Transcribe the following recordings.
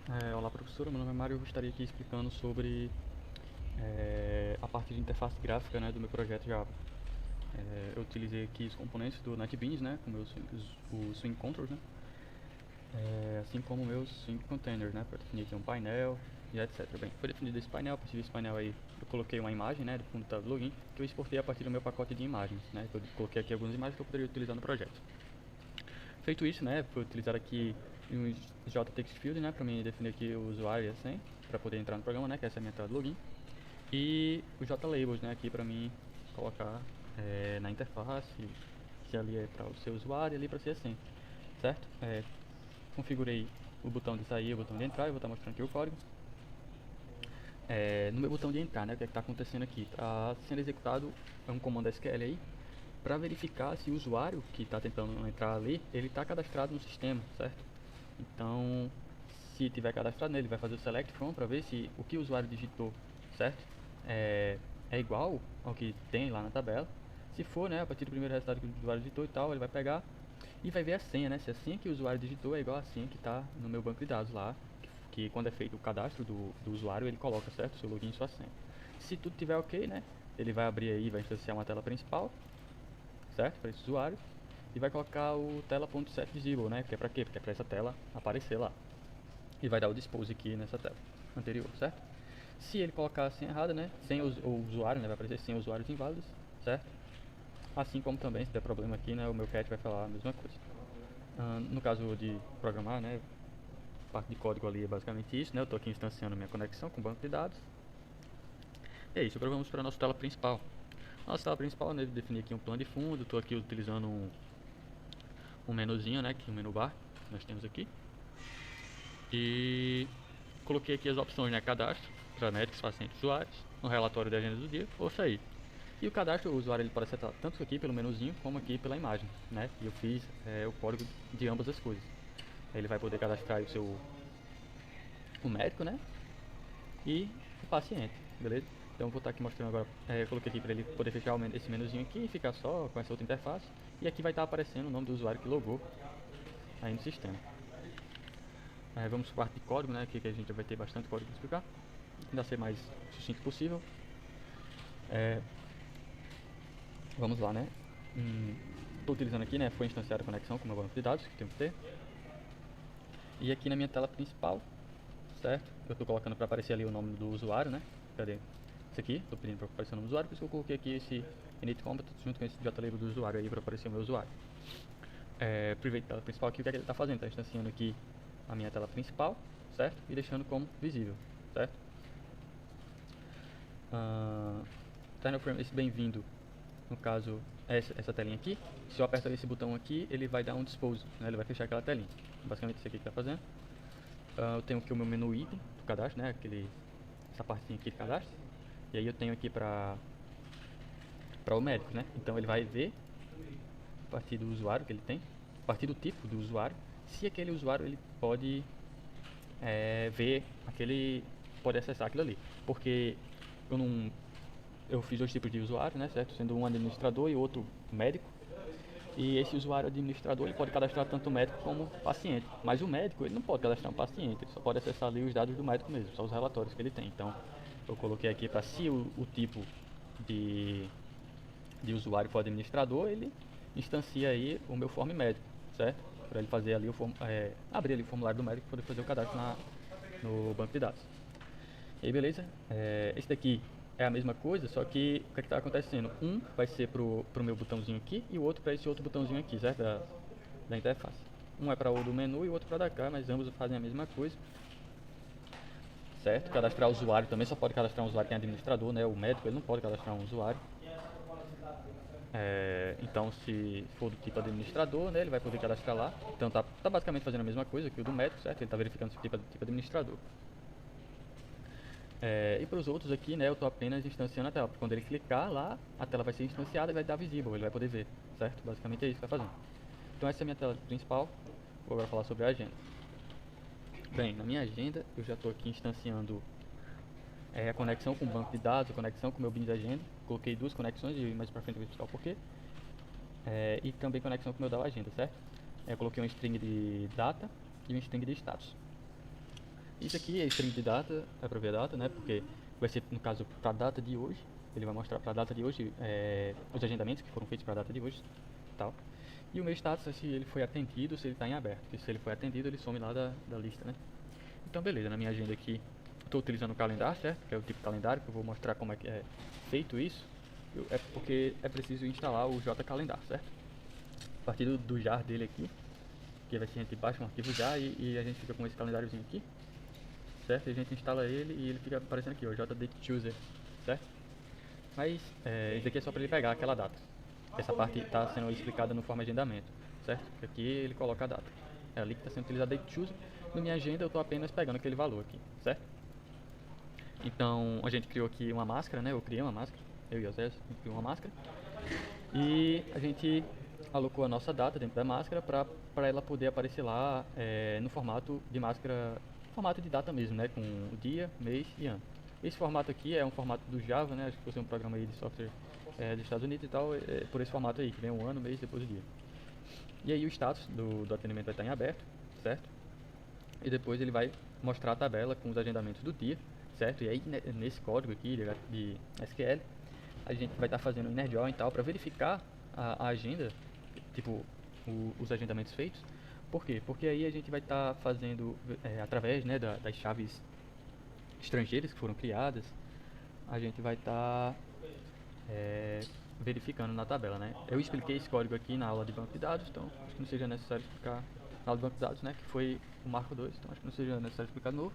Olá professora, meu nome é Mário, eu estaria aqui explicando sobre a parte de interface gráfica, né, do meu projeto Java. Eu utilizei aqui os componentes do NetBeans, né, com os swing controls, né, assim como meus swing containers, né, para definir aqui um painel e etc. Bem, foi definido esse painel, a partir desse painel aí eu coloquei uma imagem, né, do fundo do login, que eu exportei a partir do meu pacote de imagens, né, eu coloquei aqui algumas imagens que eu poderia utilizar no projeto. Feito isso, né, foi utilizar aqui um JTextField, né, para mim definir aqui o usuário e a senha, para poder entrar no programa, né, que essa é a minha entrada do login. E o JLabels, né, aqui para mim colocar na interface, que ali é para o seu usuário e ali para ser a senha, certo? Configurei o botão de sair e o botão de entrar, eu vou estar mostrando aqui o código. No meu botão de entrar, né, o que está acontecendo aqui? Está sendo executado um comando SQL aí, para verificar se o usuário que está tentando entrar ali, ele está cadastrado no sistema, certo? Então, se tiver cadastrado nele, vai fazer o select from para ver se o que o usuário digitou, certo? É, é igual ao que tem lá na tabela. Se for, né, a partir do primeiro resultado que o usuário digitou e tal, ele vai pegar e vai ver a senha, né? Se a senha que o usuário digitou é igual a senha que está no meu banco de dados lá, que quando é feito o cadastro do usuário, ele coloca, certo? Seu login e sua senha. Se tudo tiver ok, né? Ele vai abrir aí, vai instanciar uma tela principal, certo? Para esse usuário. E vai colocar o tela.setVisible, né? Que é para quê? Porque é para essa tela aparecer lá. E vai dar o dispose aqui nessa tela anterior, certo? Se ele colocar a senha errada, né? Sem o usuário, né? Vai aparecer sem usuários inválidos, certo? Assim como também, se der problema aqui, né? O meu cat vai falar a mesma coisa. No caso de programar, né? Parte de código ali é basicamente isso, né? Eu estou aqui instanciando minha conexão com o banco de dados. E é isso, agora vamos para a nossa tela principal. Nossa tela principal, né? Definir aqui um plano de fundo. Estou aqui utilizando um menuzinho, né? Que é um menu bar que nós temos aqui. E coloquei aqui as opções, né? Cadastro para médicos, pacientes, usuários, no relatório da agenda do dia ou sair. E o cadastro, o usuário ele pode acessar tanto aqui pelo menuzinho como aqui pela imagem, né? E eu fiz o código de ambas as coisas. Ele vai poder cadastrar o médico, né? E o paciente, beleza? Então eu vou estar aqui mostrando agora, eu coloquei aqui para ele poder fechar esse menuzinho aqui e ficar só com essa outra interface. E aqui vai estar aparecendo o nome do usuário que logou aí no sistema. Vamos para a parte de código, né? Aqui que a gente vai ter bastante código para explicar. Tentar ser mais sucinto possível. Vamos lá, né? Estou utilizando aqui, né? Foi instanciada a conexão com o meu banco de dados, que tem que ter. E aqui na minha tela principal, certo? Eu estou colocando para aparecer ali o nome do usuário, né? Cadê? Esse aqui, estou pedindo para aparecer o nome do usuário, por isso que eu coloquei aqui esse init combat junto com esse JLabel do usuário aí para aparecer o meu usuário. Private tela principal aqui, o que é que ele está fazendo? Está instanciando aqui a minha tela principal, certo? E deixando como visível, certo? Terminal Frame, esse bem-vindo, no caso, essa telinha aqui. Se eu apertar esse botão aqui, ele vai dar um dispose, né? Ele vai fechar aquela telinha. Basicamente isso aqui que está fazendo. Eu tenho aqui o meu menu item do cadastro, né? Essa partezinha aqui de cadastro. E aí eu tenho aqui para o médico, né? Então ele vai ver a partir do usuário que ele tem, a partir do tipo do usuário, se aquele usuário ele pode ver aquele, pode acessar aquilo ali, porque eu não, eu fiz dois tipos de usuário, né, certo? Sendo um administrador e outro médico. E esse usuário administrador ele pode cadastrar tanto o médico como o paciente, mas o médico ele não pode cadastrar um paciente, ele só pode acessar ali os dados do médico mesmo, só os relatórios que ele tem. Então eu coloquei aqui para se o tipo de, de usuário for administrador, ele instancia aí o meu form médico, certo? Para ele fazer ali abrir ali o formulário do médico e poder fazer o cadastro no banco de dados. E aí, beleza? Esse daqui é a mesma coisa, só que o que está acontecendo? Um vai ser pro meu botãozinho aqui e o outro para esse outro botãozinho aqui, certo? Da interface. Um é para o do menu e o outro para da cá, mas ambos fazem a mesma coisa, certo? Cadastrar usuário também só pode cadastrar um usuário que é administrador, né? O médico ele não pode cadastrar um usuário. Então, se for do tipo administrador, né, ele vai poder cadastrar lá. Então, tá basicamente fazendo a mesma coisa que o do médico, certo? Ele está verificando se o tipo é do tipo administrador. E para os outros aqui, né, eu estou apenas instanciando a tela. Quando ele clicar lá, a tela vai ser instanciada e vai dar visível, ele vai poder ver, certo? Basicamente é isso que está fazendo. Então essa é a minha tela principal. Vou agora falar sobre a agenda. Bem, na minha agenda eu já estou aqui instanciando a conexão com o banco de dados, a conexão com o meu bin de agenda. Coloquei duas conexões e mais para frente eu vou explicar o porquê. E também conexão com o meu DAO agenda, certo? Eu coloquei uma string de data e uma string de status. Isso aqui é string de data, é para ver a data, né? Porque vai ser, no caso, para a data de hoje. Ele vai mostrar para a data de hoje os agendamentos que foram feitos para a data de hoje, tal. E o meu status é se ele foi atendido, se ele está em aberto. Porque se ele foi atendido, ele some lá da lista, né? Então, beleza, na minha agenda aqui, estou utilizando o calendário, certo? Que é o tipo de calendário, que eu vou mostrar como é que é feito isso. É porque é preciso instalar o JCalendar, certo? A partir do jar dele aqui, que vai ser, a gente baixa um arquivo jar e a gente fica com esse calendáriozinho aqui, certo? E a gente instala ele e ele fica aparecendo aqui, ó, JDateChooser, certo? Mas isso aqui é só para ele pegar aquela data. Essa parte está sendo explicada no forma agendamento, certo? Aqui ele coloca a data. É ali que está sendo utilizado DateChooser. Na minha agenda eu estou apenas pegando aquele valor aqui, certo? Então a gente criou aqui uma máscara, né? Eu criei uma máscara, eu e o Zé, a gente criou uma máscara. E a gente alocou a nossa data dentro da máscara para ela poder aparecer lá no formato de máscara, formato de data mesmo, né? Com o dia, mês e ano. Esse formato aqui é um formato do Java, né? Acho que fosse um programa aí de software dos Estados Unidos e tal, por esse formato aí, que vem o ano, mês, depois o dia. E aí o status do atendimento vai estar em aberto, certo? E depois ele vai mostrar a tabela com os agendamentos do dia, certo? E aí nesse código aqui de SQL, a gente vai estar fazendo o inner join e tal para verificar a agenda, tipo os agendamentos feitos. Por quê? Porque aí a gente vai estar fazendo através, né, das chaves estrangeiras que foram criadas, a gente vai estar verificando na tabela, né? Eu expliquei esse código aqui na aula de banco de dados, então acho que não seja necessário explicar na aula de banco de dados, né? Que foi o marco 2, então acho que não seja necessário explicar de novo.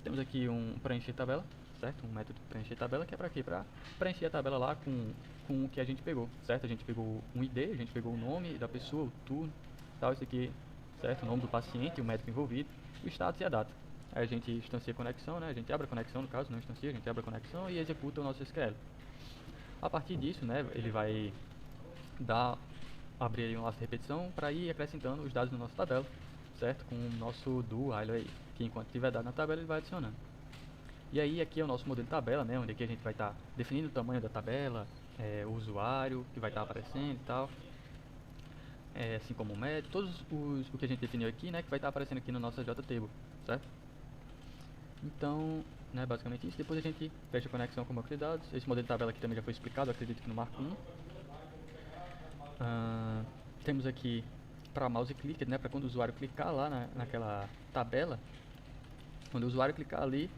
Temos aqui um preencher tabela, certo? Um método de preencher tabela, que é para quê? Para preencher a tabela lá com o que a gente pegou, certo? A gente pegou um ID, a gente pegou o nome da pessoa, o turno, tal, isso aqui, certo? O nome do paciente, o médico envolvido, o status e a data. Aí a gente instancia a conexão, né? A gente abre a conexão, no caso, não instancia, a gente abre a conexão e executa o nosso SQL. A partir disso, né, ele vai abrir aí um laço de repetição para ir acrescentando os dados na nossa tabela, certo? Com o nosso do while aí, que enquanto tiver dado na tabela ele vai adicionando. E aí aqui é o nosso modelo de tabela, né, onde aqui a gente vai estar definindo o tamanho da tabela, o usuário que vai estar aparecendo e tal, assim como o médico, todos o que a gente definiu aqui, né, que vai estar aparecendo aqui no nosso JTable, certo? Então, né, basicamente isso. Depois a gente fecha a conexão com o banco de dados. Esse modelo de tabela aqui também já foi explicado, acredito que no marco 1. Temos aqui para mouse clicker, né, para quando o usuário clicar lá naquela tabela, quando o usuário clicar ali,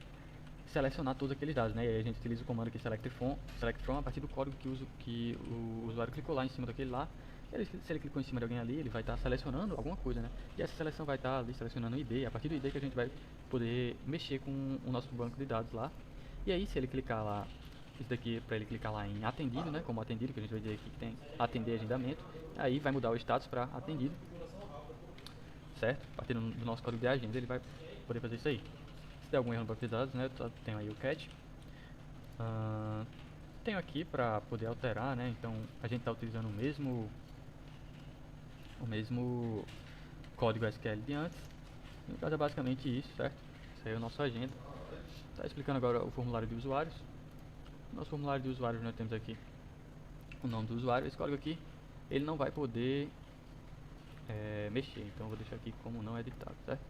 selecionar todos aqueles dados, né? E aí a gente utiliza o comando aqui select from a partir do código que o usuário clicou lá em cima daquele lá. Se ele clicou em cima de alguém ali, ele vai estar selecionando alguma coisa, né? E essa seleção vai estar ali selecionando o ID, a partir do ID que a gente vai poder mexer com o nosso banco de dados lá. E aí, se ele clicar lá, isso daqui é para ele clicar lá em atendido, né? Como atendido, que a gente vai dizer aqui que tem atender agendamento. Aí vai mudar o status para atendido, certo? A partir do nosso código de agenda, ele vai poder fazer isso aí. Se der algum erro no banco de dados, né? Tenho aí o catch. Tenho aqui para poder alterar, né? Então a gente está utilizando o mesmo código SQL de antes. No caso é basicamente isso, certo? Isso aí é a nossa agenda. Está explicando agora o formulário de usuários. Nosso formulário de usuários nós temos aqui o nome do usuário. Esse código aqui ele não vai poder mexer, então eu vou deixar aqui como não editado, certo?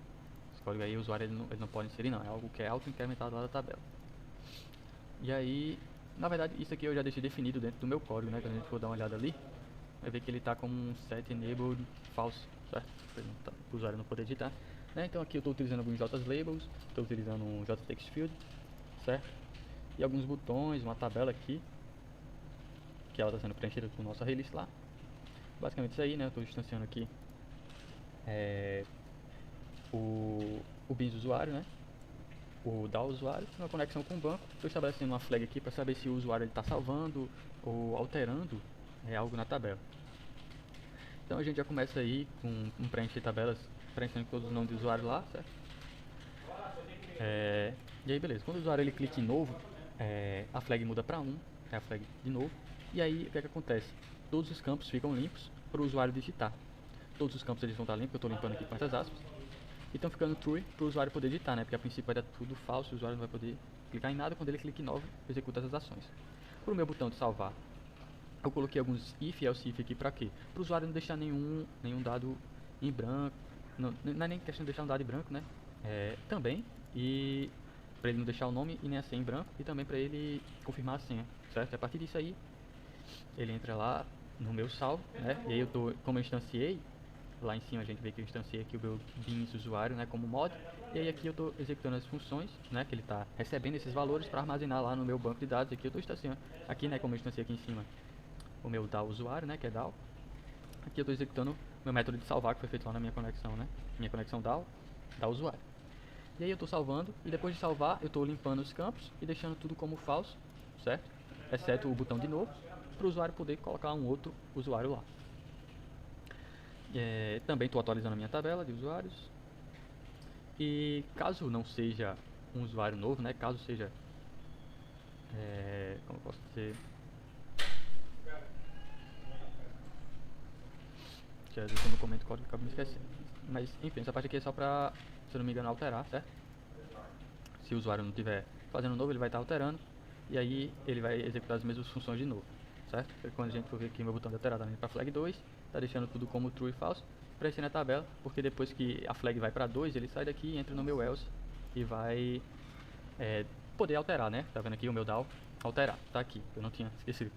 Esse código aí o usuário ele não pode inserir não, é algo que é auto-incrementado lá da tabela. E aí, na verdade isso aqui eu já deixei definido dentro do meu código, né? Quando a gente for dar uma olhada ali, vai ver que ele está como um set enabled false, certo? Para o usuário não poder editar, né? Então aqui eu estou utilizando alguns JLabels, estou utilizando um JTextField, certo? E alguns botões, uma tabela aqui, que ela está sendo preenchida com nossa release lá. Basicamente isso aí, né? Eu estou distanciando aqui o BINS usuário, né? O da usuário, uma conexão com o banco. Estou estabelecendo uma flag aqui para saber se o usuário está salvando ou alterando algo na tabela. Então a gente já começa aí com um preencher tabelas, preenchendo todos os nomes do usuário lá, certo? E aí beleza, quando o usuário ele clica em novo, a flag muda para 1, é a flag de novo. E aí o que é que acontece? Todos os campos ficam limpos para o usuário digitar. Todos os campos eles vão estar limpos, eu estou limpando aqui com essas aspas. E estão ficando true para o usuário poder editar, né? Porque a princípio vai dar tudo falso, o usuário não vai poder clicar em nada. Quando ele clica em novo, executa essas ações. Para o meu botão de salvar, eu coloquei alguns if e else if aqui para quê? Para o usuário não deixar nenhum dado em branco. Não é nem questão de deixar um dado em branco, né? também, e para ele não deixar o nome e nem a senha em branco, e também para ele confirmar a senha, certo? A partir disso aí, ele entra lá no meu salvo, né? E aí como eu instanciei, lá em cima a gente vê que eu instanciei aqui o meu beans usuário, né, como mod, e aí aqui eu estou executando as funções, né, que ele está recebendo esses valores para armazenar lá no meu banco de dados. Aqui eu estou instanciando, aqui, né, como eu instanciei aqui em cima o meu DAO usuário, né, que é DAO. Aqui eu estou executando meu método de salvar, que foi feito lá na minha conexão, né, minha conexão DAO, DAO usuário. E aí eu estou salvando, e depois de salvar eu estou limpando os campos e deixando tudo como falso, certo? Exceto o botão de novo, para o usuário poder colocar um outro usuário lá. Também estou atualizando a minha tabela de usuários. E caso não seja um usuário novo, né? Caso seja, como eu posso dizer, que às vezes eu não comento código, acabo me esquecendo. Mas enfim, essa parte aqui é só pra, se eu não me engano, alterar, certo? Se o usuário não estiver fazendo novo, ele vai estar alterando, e aí ele vai executar as mesmas funções de novo, certo? E quando a gente for ver aqui meu botão de alterar também para flag 2, está deixando tudo como true e false, preenchendo a tabela, porque depois que a flag vai para 2, ele sai daqui, entra no meu else e vai poder alterar, né? Tá vendo aqui o meu DAO? Alterar, tá aqui, eu não tinha esquecido,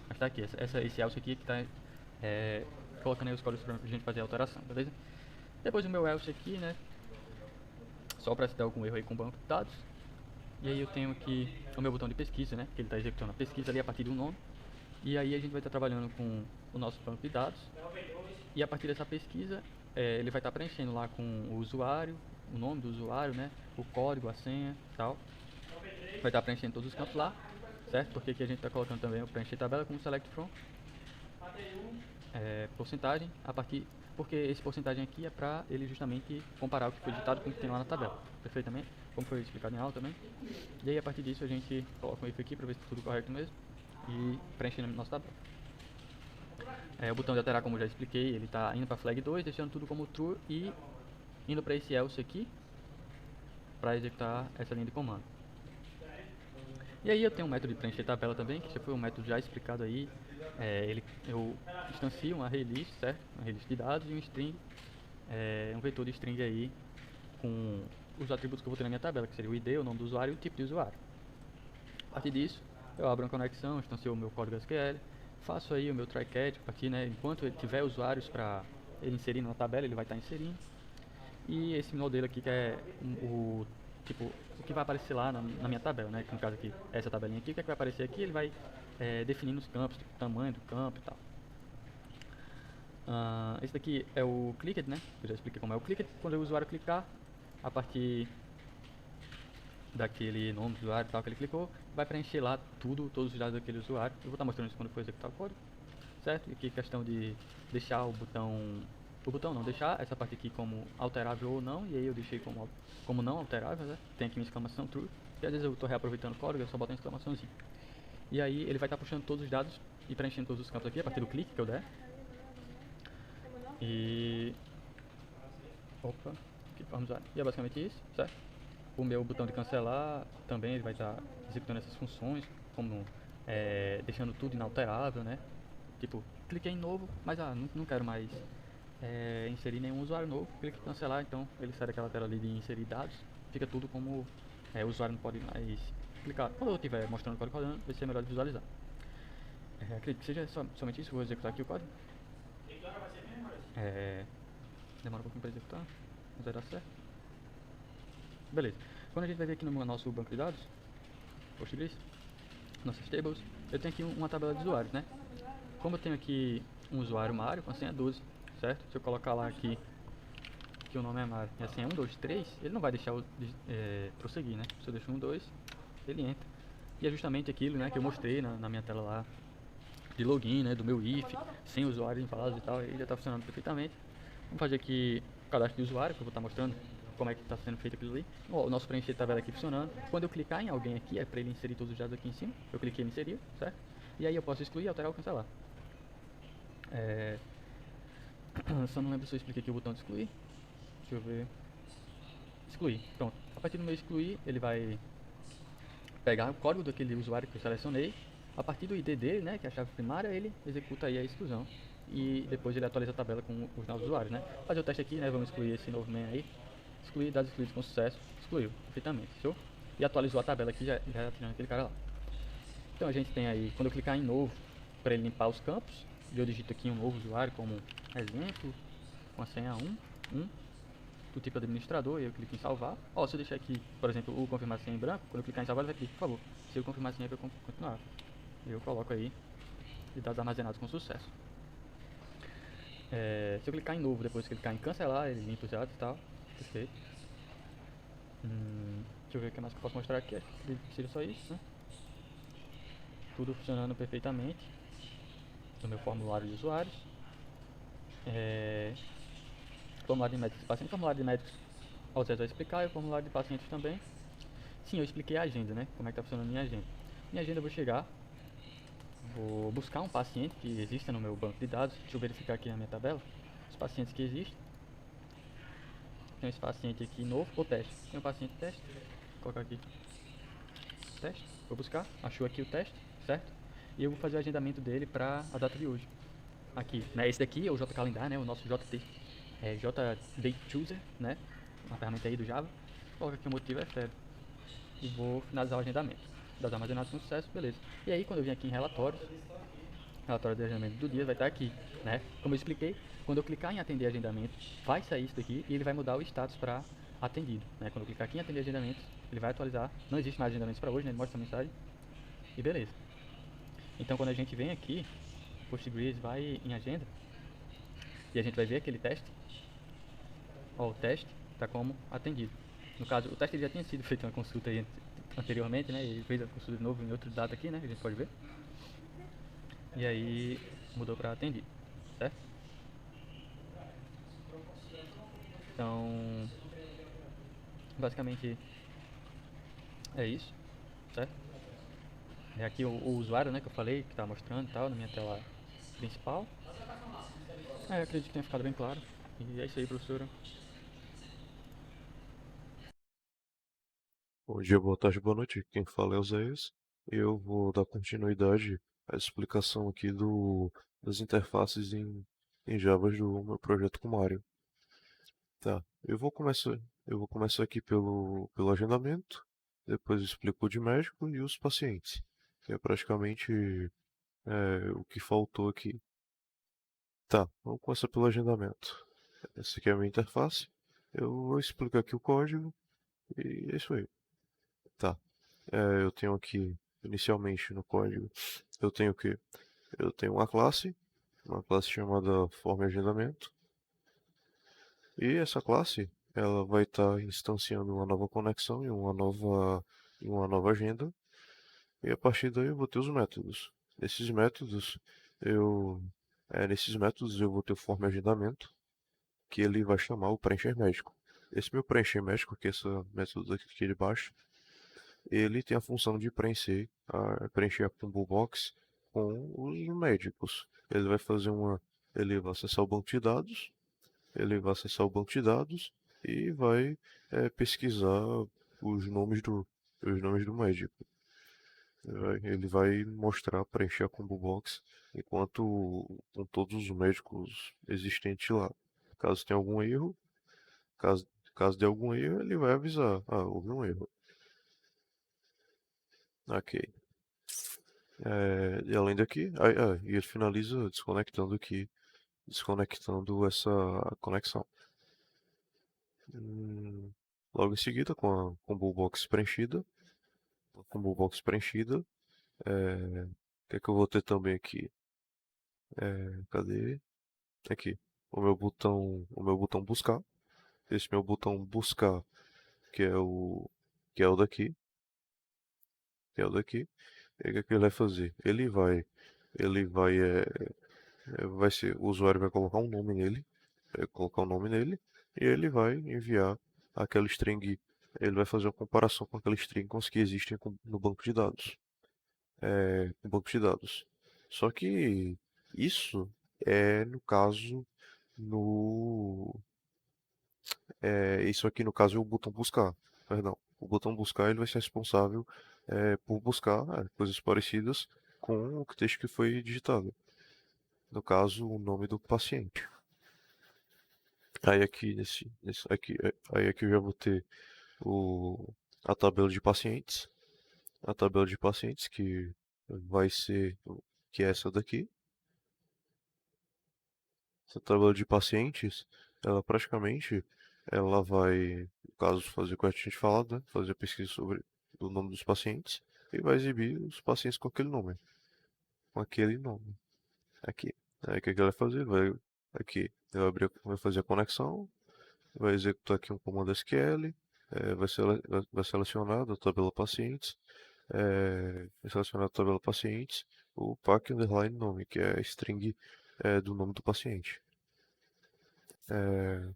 mas tá aqui, esse else aqui que tá colocando aí os códigos pra gente fazer a alteração, beleza? Depois o meu else aqui, né? Só para se der algum erro aí com o banco de dados. E aí eu tenho aqui o meu botão de pesquisa, né? Que ele está executando a pesquisa ali a partir de um nome. E aí a gente vai estar trabalhando com o nosso banco de dados. E a partir dessa pesquisa, ele vai estar preenchendo lá com o usuário, o nome do usuário, né? O código, a senha e tal. Vai estar preenchendo todos os campos lá, certo? Porque aqui a gente está colocando também o preencher tabela com o select from. Porcentagem, a partir... Porque esse porcentagem aqui é para ele justamente comparar o que foi digitado com o que tem lá na tabela. Perfeitamente? Como foi explicado em aula também. E aí a partir disso a gente coloca um if aqui para ver se está tudo correto mesmo. E preenchendo a nossa tabela. O botão de alterar, como eu já expliquei, ele está indo para flag 2, deixando tudo como true e indo para esse else aqui para executar essa linha de comando. E aí eu tenho um método de preencher tabela também, que já foi um método já explicado aí. Eu instancio uma array list, certo? Uma array list de dados e um string, um vetor de string aí com os atributos que eu vou ter na minha tabela, que seria o ID, o nome do usuário e o tipo de usuário. A partir disso, eu abro uma conexão, instancio o meu código SQL, faço aí o meu try catch, aqui, né, enquanto ele tiver usuários para ele inserir na tabela, ele vai estar inserindo. E esse modelo aqui que é o que vai aparecer lá na minha tabela, né, que no caso aqui, essa tabelinha aqui, o que, é que vai aparecer aqui, ele vai definindo os campos, tipo, o tamanho do campo e tal. Esse daqui é o clicked, né, eu já expliquei como é o clicked. Quando o usuário clicar, a partir daquele nome do usuário e tal que ele clicou, vai preencher lá todos os dados daquele usuário. Eu vou estar mostrando isso quando for executar o código, certo? E aqui questão de deixar o botão não, deixar essa parte aqui como alterável ou não, e aí eu deixei como não alterável, né? Tem aqui uma exclamação true, e às vezes eu estou reaproveitando o código, eu só boto uma exclamaçãozinha. E aí ele vai estar puxando todos os dados e preenchendo todos os campos aqui a partir do clique que eu der. E... Opa, aqui vamos lá. E é basicamente isso, certo? O meu botão de cancelar também ele vai estar executando essas funções, como deixando tudo inalterável, né? Tipo, cliquei em novo, mas não quero mais inserir nenhum usuário novo, clique em cancelar, então ele sai daquela tela ali de inserir dados, fica tudo como o usuário não pode mais clicar. Quando eu estiver mostrando o código rodando, vai ser melhor de visualizar. Acredito que seja somente isso. Vou executar aqui o código. Demora um pouquinho para executar, mas vai dar certo. Beleza. Quando a gente vai ver aqui no nosso banco de dados, Postgres, nossas tables, eu tenho aqui uma tabela de usuários, né? Como eu tenho aqui um usuário Mário com a senha 12, certo? Se eu colocar lá aqui que o nome é Mário e a senha 1, 2, 3, ele não vai deixar prosseguir, né? Se eu deixo 1, 2, ele entra. E é justamente aquilo, né, que eu mostrei na minha tela lá de login, né, do meu if, sem usuário em vaso e tal, ele já está funcionando perfeitamente. Vamos fazer aqui o cadastro de usuário, que eu vou estar mostrando como é que está sendo feito aquilo ali. O nosso preencher tabela aqui funcionando. Quando eu clicar em alguém aqui, é para ele inserir todos os dados aqui em cima. Eu cliquei em inserir, certo? E aí eu posso excluir, alterar ou cancelar. Só não lembro se eu expliquei aqui o botão de excluir. Deixa eu ver. Excluir, pronto. A partir do meu excluir, ele vai pegar o código daquele usuário que eu selecionei. A partir do ID dele, né, que é a chave primária, ele executa aí a exclusão. E depois ele atualiza a tabela com os novos usuários, né? Vou fazer o teste aqui, né, vamos excluir esse novo main aí. excluir, dados excluídos com sucesso, excluiu, perfeitamente, show? E atualizou a tabela aqui, já tirando aquele cara lá. Então a gente tem aí, quando eu clicar em novo, para ele limpar os campos, eu digito aqui um novo usuário como exemplo, com a senha 1, do tipo administrador, e eu clico em salvar. Ó, se eu deixar aqui, por exemplo, o confirmar senha em branco, quando eu clicar em salvar, ele vai pedir, por favor, se eu confirmar senha para continuar. Eu coloco aí, e dados armazenados com sucesso. Se eu clicar em novo, depois clicar em cancelar, ele limpa os dados e tal, perfeito. Deixa eu ver o que mais que eu posso mostrar aqui, acho que seria só isso, né? Tudo funcionando perfeitamente no meu formulário de usuários. Formulário de médicos e pacientes, formulário de médicos ao Zé vai explicar, e o formulário de pacientes também. Sim, eu expliquei a agenda, né? Como é que tá funcionando a minha agenda. Minha agenda eu vou chegar, vou buscar um paciente que exista no meu banco de dados. Deixa eu verificar aqui na minha tabela os pacientes que existem. Tem esse paciente aqui novo, ou teste. Tem um paciente teste, vou colocar aqui teste, vou buscar, achou aqui o teste, certo? E eu vou fazer o agendamento dele para a data de hoje. Aqui, né? Esse daqui é o J Calendar, né? O nosso JT, J Date Chooser, né? Uma ferramenta aí do Java. Coloca aqui o motivo é férias. E vou finalizar o agendamento. Dados armazenados com sucesso, beleza. E aí quando eu vim aqui em relatórios, relatório de agendamento do dia vai estar aqui, né? Como eu expliquei, quando eu clicar em atender agendamento, vai sair isso daqui e ele vai mudar o status para atendido, né? Quando eu clicar aqui em atender agendamentos, ele vai atualizar. Não existe mais agendamentos para hoje, né? Ele mostra a mensagem e beleza. Então quando a gente vem aqui, Postgres vai em agenda e a gente vai ver aquele teste. Ó, o teste está como atendido. No caso, o teste já tinha sido feito uma consulta aí anteriormente, né? Ele fez a consulta de novo em outro dado aqui, né? Que a gente pode ver. E aí mudou para atendido, certo? Então, basicamente é isso, certo? É aqui o usuário, né, que eu falei, que tá mostrando e tal, na minha tela principal. Acredito que tenha ficado bem claro. E é isso aí, professora. Bom dia, boa tarde, boa noite. Quem fala é o Zéias. Eu vou dar continuidade à explicação aqui das interfaces em Java do meu projeto com Mario. Tá, eu vou começar aqui pelo agendamento, depois explico o de médico e os pacientes, que é praticamente o que faltou aqui. Tá, vamos começar pelo agendamento. Essa aqui é a minha interface. Eu vou explicar aqui o código e é isso aí. Tá. Eu tenho aqui, inicialmente no código, eu tenho o quê? Eu tenho uma classe chamada forma agendamento, e essa classe ela vai estar instanciando uma nova conexão e uma nova agenda, e a partir daí eu vou ter os métodos. Nesses métodos eu, nesses métodos eu vou ter o forma agendamento, que ele vai chamar o preencher médico. Esse meu preencher médico, que é esse método aqui de baixo, ele tem a função de preencher a combo box com os médicos. Ele vai acessar o banco de dados, e vai pesquisar os nomes do médico. Ele vai mostrar, preencher a combo box enquanto com todos os médicos existentes lá. Caso tenha algum erro, caso, caso dê algum erro, ele vai avisar. Ah, houve um erro. Ok. E além daqui, e ele finaliza desconectando essa conexão. Logo em seguida, com a combo box preenchida, o que é que eu vou ter também aqui? Cadê? Aqui, o meu botão buscar. Esse meu botão buscar, que é o que é o daqui, que é o daqui. E o que é que ele vai fazer? Vai ser, o usuário vai colocar um nome nele, e ele vai enviar aquela string, ele vai fazer uma comparação com aquela string com os que existem no banco de dados. No banco de dados. Só que isso no caso, no, isso aqui no caso é o botão buscar, perdão. O botão buscar ele vai ser responsável por buscar coisas parecidas com o texto que foi digitado. No caso, o nome do paciente. Aí aqui aí aqui eu já vou ter a tabela de pacientes. A tabela de pacientes que vai ser, que é essa daqui. Essa tabela de pacientes, ela praticamente, ela vai, no caso, fazer o que a gente falado, né? Fazer a pesquisa sobre o nome dos pacientes e vai exibir os pacientes com aquele nome. Com aquele nome. Aqui. Aí o que que ele vai fazer? Aqui, ele vai vai fazer a conexão, vai executar aqui um comando SQL, vai selecionar da tabela pacientes, vai selecionar da tabela pacientes o pack underline nome, que é a string do nome do paciente. É,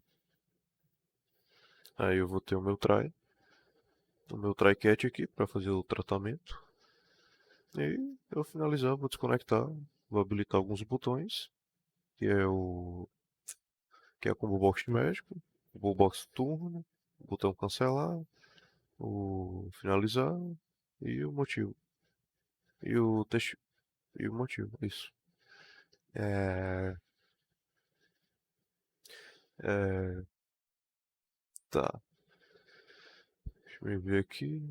aí eu vou ter o meu try catch aqui para fazer o tratamento. E eu finalizar, vou desconectar, vou habilitar alguns botões, que é que é a combo box de médico, o combo box turno, o botão cancelar, o finalizar e o motivo. E o texto e o motivo, isso. É, é, tá, deixa eu ver aqui.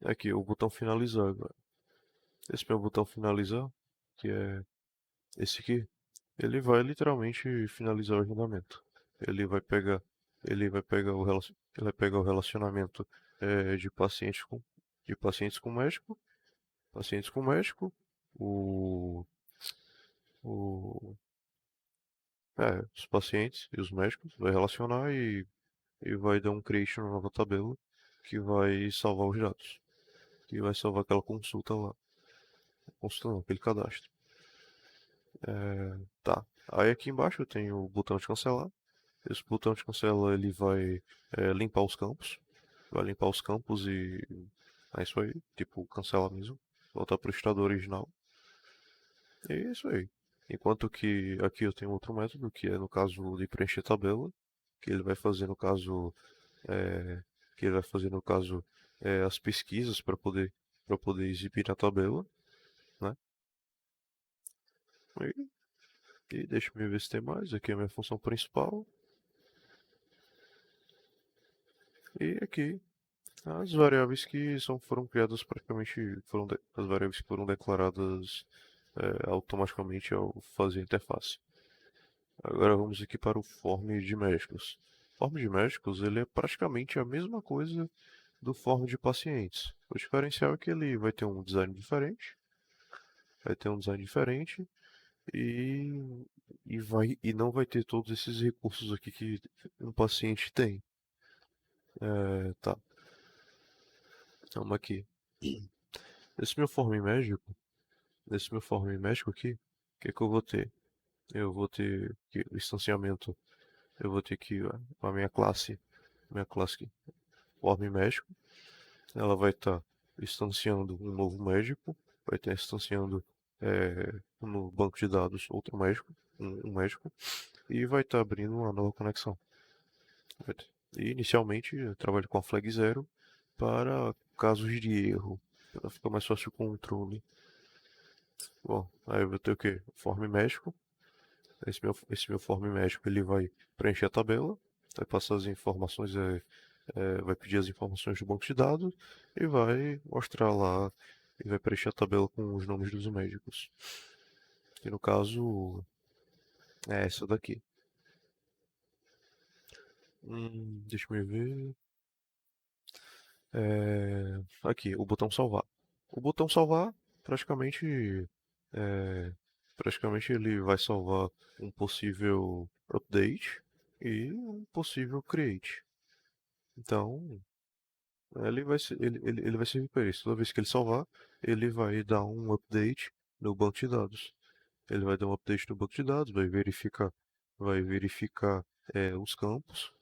É, aqui, o botão finalizar agora. Esse meu botão finalizar, que é esse aqui, ele vai literalmente finalizar o agendamento. Ele vai pegar, ele vai pegar o relacionamento de pacientes com médico, o, o, os pacientes e os médicos, vai relacionar e vai dar um create na nova tabela que vai salvar os dados, que vai salvar aquela consulta lá, consulta não, aquele cadastro. Tá. Aí aqui embaixo eu tenho o botão de cancelar. Esse botão de cancela ele vai limpar os campos. Vai limpar os campos e é isso aí. Tipo, cancela mesmo. Voltar para o estado original. E é isso aí. Enquanto que aqui eu tenho outro método, que é no caso de preencher tabela. Que ele vai fazer no caso. é, que ele vai fazer no caso as pesquisas para poder exibir na tabela. Né? E deixa eu ver se tem mais. Aqui é a minha função principal. E aqui as variáveis que foram criadas as variáveis que foram declaradas automaticamente ao fazer a interface. Agora vamos aqui para o form de médicos. O form de médicos ele é praticamente a mesma coisa do form de pacientes. O diferencial é que ele vai ter um design diferente e, e não vai ter todos esses recursos aqui que um paciente tem. Tá, vamos aqui. Esse meu form médico Nesse meu form médico aqui, o que que eu vou ter? Eu vou ter aqui o instanciamento, eu vou ter aqui a minha classe aqui, form médico, ela vai estar instanciando um novo médico, vai estar instanciando no banco de dados outro médico, um médico, e vai estar abrindo uma nova conexão. E inicialmente eu trabalho com a flag 0 para casos de erro, para ficar mais fácil o controle. Bom, aí eu vou ter o que? Form médico. Esse meu form médico ele vai preencher a tabela, vai passar as informações, vai pedir as informações do banco de dados e vai mostrar lá e vai preencher a tabela com os nomes dos médicos. Que no caso é essa daqui. Deixa eu ver. Aqui, o botão salvar. O botão salvar praticamente é, praticamente ele vai salvar um possível update e um possível create. Então, ele vai servir para isso. Toda vez que ele salvar, ele vai dar um update no banco de dados. Ele vai dar um update no banco de dados, vai verificar os campos,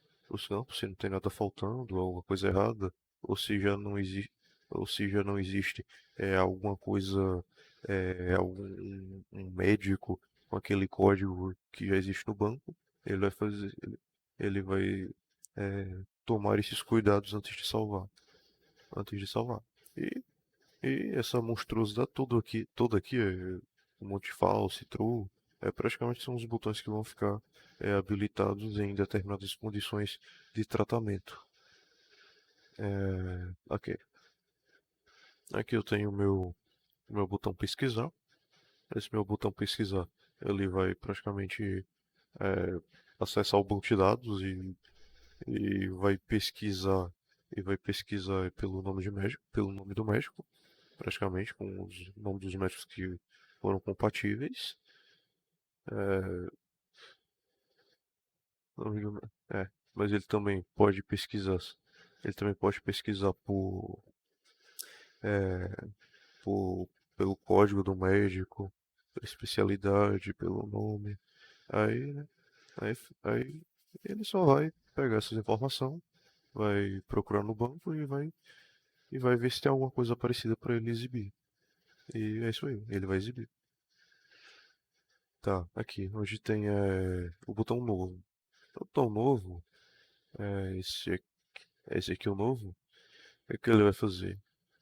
se não tem nada faltando, alguma coisa errada, ou se já não existe, ou se já não existe alguma coisa, um médico com aquele código que já existe no banco, ele vai fazer, ele vai tomar esses cuidados antes de salvar. E, e essa monstruosidade toda aqui um monte false, true, praticamente são os botões que vão ficar habilitados em determinadas condições de tratamento. Ok. Aqui eu tenho o meu botão pesquisar. Esse meu botão pesquisar, ele vai praticamente é, acessar o banco de dados e vai pesquisar pelo nome de médico, pelo nome do médico, praticamente com os nomes dos médicos que foram compatíveis. É, nome do mas ele pode pesquisar é, por pelo código do médico, pela especialidade, pelo nome. Aí, né, aí ele só vai pegar essas informações, vai procurar no banco e vai ver se tem alguma coisa parecida para ele exibir. E é isso aí, ele vai exibir. Tá, aqui, onde tem o botão novo. O botão novo, é esse aqui o novo, o que ele vai fazer?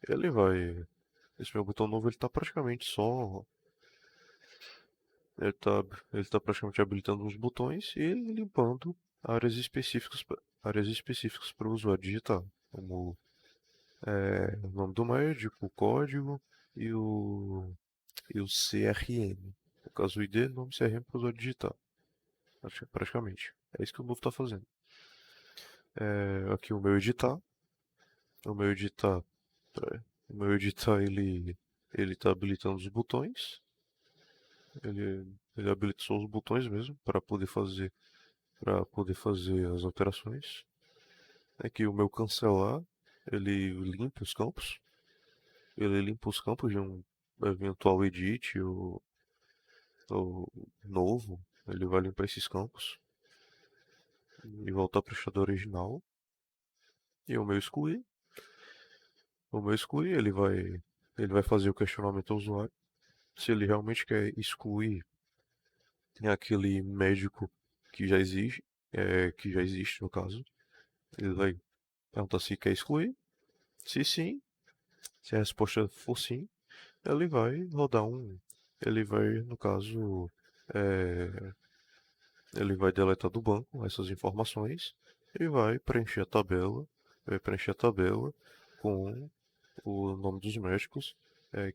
Ele vai. Esse meu botão novo ele tá praticamente só. Ele tá, ele tá praticamente habilitando uns botões e limpando áreas específicas para o usuário digitar, como o nome do médico, o código e o CRM. No caso, o ID, nome CRM para o usuário digitar. Praticamente. É isso que o novo está fazendo. Aqui o meu editar. O meu editar. O meu editar ele está habilitando os botões. Ele habilita só os botões mesmo para poder fazer as alterações. Aqui o meu cancelar, ele limpa os campos. Ele limpa os campos de um eventual edit ou novo. Ele vai limpar esses campos e voltar para o estado original. E o meu excluir, ele vai fazer o questionamento ao usuário. Se ele realmente quer excluir aquele médico que já existe no caso, ele vai perguntar se quer excluir. Se sim, se a resposta for sim, ele vai rodar um. Ele vai, no caso, é, ele vai deletar do banco essas informações e vai preencher a tabela. Vai preencher a tabela com o nome dos médicos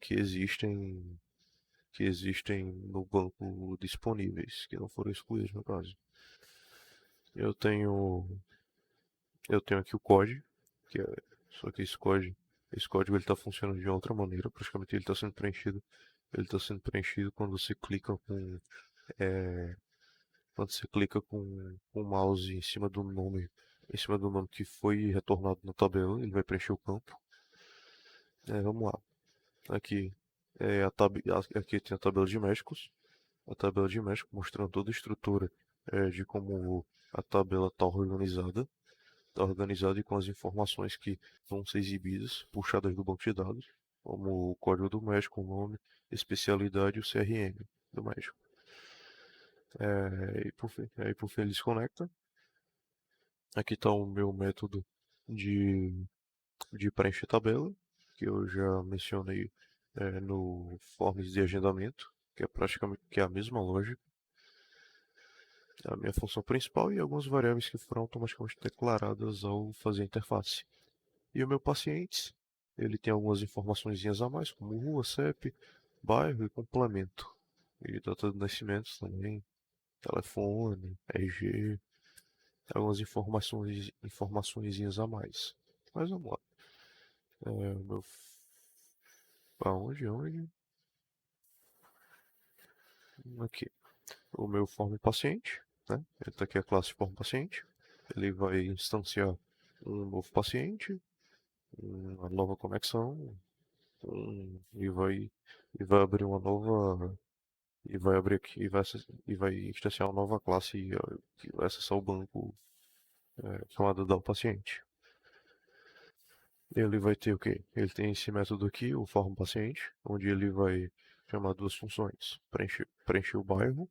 que existem no banco disponíveis, que não foram excluídos no caso. Eu tenho eu tenho aqui o código, que é, só que esse código ele está funcionando de outra maneira, praticamente ele está sendo preenchido quando você clica é, quando você clica com o mouse em cima do nome que foi retornado na tabela, ele vai preencher o campo. Vamos lá. Aqui aqui tem a tabela de médicos, mostrando toda a estrutura de como a tabela está organizada e com as informações que vão ser exibidas, puxadas do banco de dados, como o código do médico, o nome, especialidade e o CRM do médico. Aí por fim ele desconecta. Aqui está o meu método de, de preencher tabela, que eu já mencionei no Forms de agendamento, que é praticamente a mesma lógica. A minha função principal e algumas variáveis que foram automaticamente declaradas ao fazer a interface. E o meu paciente, ele tem algumas informações a mais, como rua, CEP, bairro e complemento. E data de nascimento também, telefone, RG, algumas informações a mais. Mas vamos lá. O meu... Aonde? Aqui. O meu form paciente, né? Ele tá aqui a classe form paciente. Ele vai instanciar um novo paciente, uma nova conexão, e vai abrir uma nova e vai abrir aqui e vai instanciar uma nova classe que vai acessar o banco chamado da paciente. Ele vai ter o quê? Ele tem esse método aqui, o form paciente, onde ele vai chamar duas funções: preencher o bairro,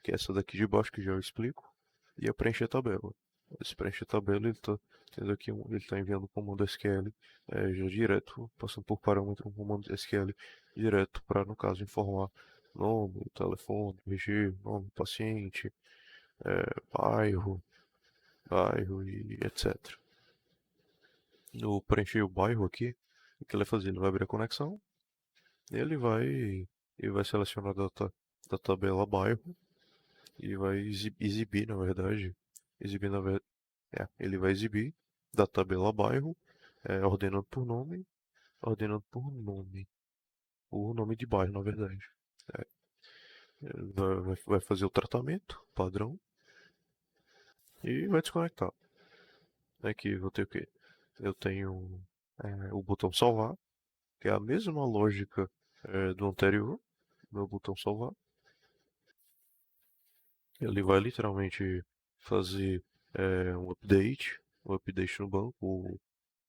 que é essa daqui de baixo que já eu explico, e a preencher tabela. Esse preencher tabela ele está tendo aqui ele está enviando o comando SQL já direto, passando por parâmetro um comando SQL direto para, no caso, informar nome, telefone, RG, nome do paciente, bairro, bairro e etc. No preencher o bairro aqui, o que ele vai fazer? Ele vai abrir a conexão, ele vai selecionar da tabela bairro e vai exibir, na verdade, exibir na verdade, ele vai exibir da tabela bairro, ordenando por nome, ordenando por nome de bairro, na verdade. É, vai fazer o tratamento padrão e vai desconectar. Aqui vou ter o quê? Eu tenho o botão salvar, que é a mesma lógica do anterior, meu botão salvar. Ele vai literalmente fazer um update no banco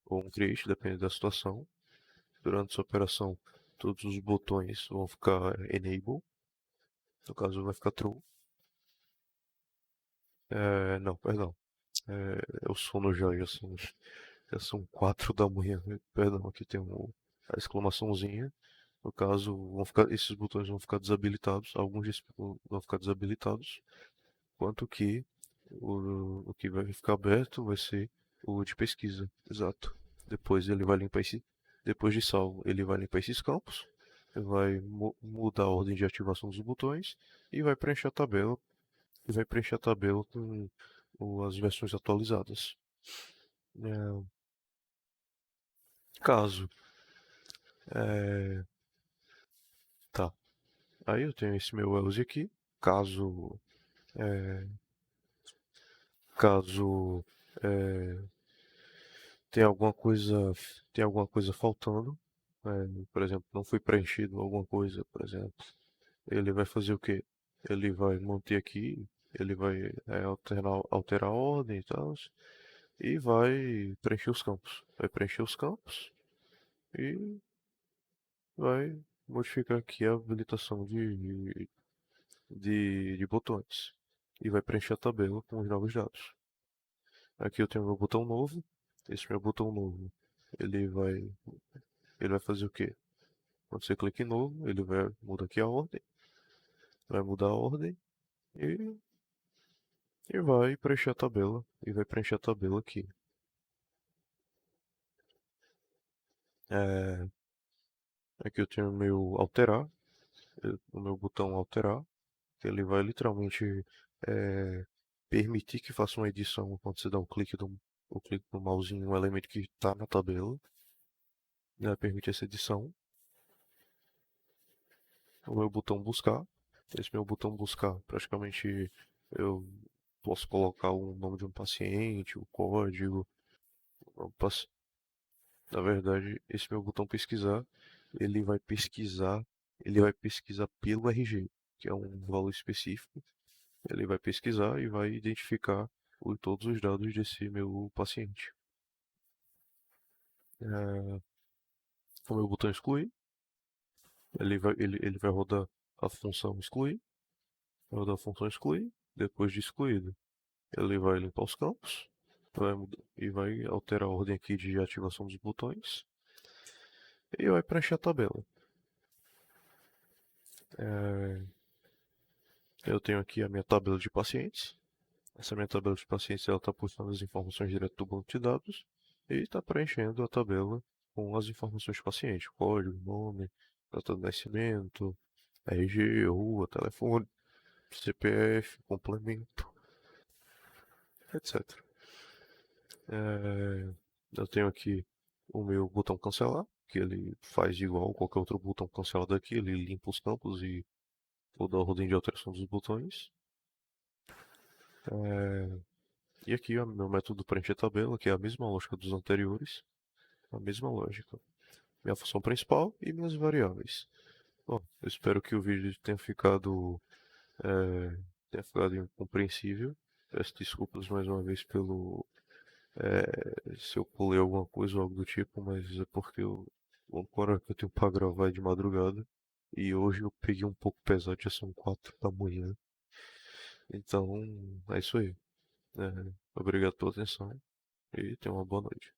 ou um create, depende da situação. Durante essa operação, todos os botões vão ficar enable, no caso vai ficar true. Não, perdão. Eu sono já são 4 da manhã. Perdão, aqui tem a exclamaçãozinha. No caso, esses botões vão ficar desabilitados. Alguns vão ficar desabilitados. Quanto que o que vai ficar aberto vai ser o de pesquisa. Exato. Depois ele vai limpar depois de salvo, ele vai limpar esses campos. Vai mudar a ordem de ativação dos botões e vai preencher a tabela. E vai preencher a tabela com as versões atualizadas. É, caso Tá. Aí eu tenho esse meu else aqui. Caso. é, caso. é, tenha alguma coisa. Tenha alguma coisa faltando. Por exemplo, não foi preenchido alguma coisa, por exemplo. Ele vai fazer o quê? Ele vai manter aqui. Ele vai alterar a ordem e tal. E vai preencher os campos. Vai preencher os campos. E vai modificar aqui a habilitação de botões e vai preencher a tabela com os novos dados. Aqui eu tenho meu botão novo. Esse meu botão novo, ele vai, ele vai fazer o quê? Quando você clica em novo, ele vai mudar aqui a ordem, vai mudar a ordem e, e vai preencher a tabela e vai preencher a tabela aqui. É, aqui eu tenho o meu alterar, o meu botão alterar, que ele vai literalmente é, permitir que faça uma edição quando você dá o clique no mouse em um elemento que está na tabela. Né, permite essa edição. O meu botão buscar. Esse meu botão buscar, praticamente eu posso colocar o nome de um paciente, o código. Na verdade, esse meu botão pesquisar, ele vai pesquisar, ele vai pesquisar pelo RG, que é um valor específico. Ele vai pesquisar e vai identificar todos os dados desse meu paciente. O meu botão excluir, ele vai rodar a função excluir, vai rodar a função excluir, depois de excluído, ele vai limpar os campos e vai alterar a ordem aqui de ativação dos botões e vai preencher a tabela. Eu tenho aqui a minha tabela de pacientes. Essa minha tabela de pacientes está puxando as informações direto do banco de dados e está preenchendo a tabela com as informações do paciente, código, nome, data de nascimento, RG, rua, telefone, CPF, complemento, etc. Eu tenho aqui o meu botão cancelar, que ele faz igual qualquer outro botão cancelado aqui, ele limpa os campos e toda a ordem de alteração dos botões. E aqui o meu método preencher tabela, que é a mesma lógica dos anteriores, a mesma lógica. Minha função principal e minhas variáveis. Bom, eu espero que o vídeo tenha ficado compreensível. Peço desculpas mais uma vez se eu pulei alguma coisa ou algo do tipo, mas é porque agora que eu tenho para gravar é de madrugada e hoje eu peguei um pouco pesado, já são 4 da manhã. Então, é isso aí. Obrigado pela atenção e tenha uma boa noite.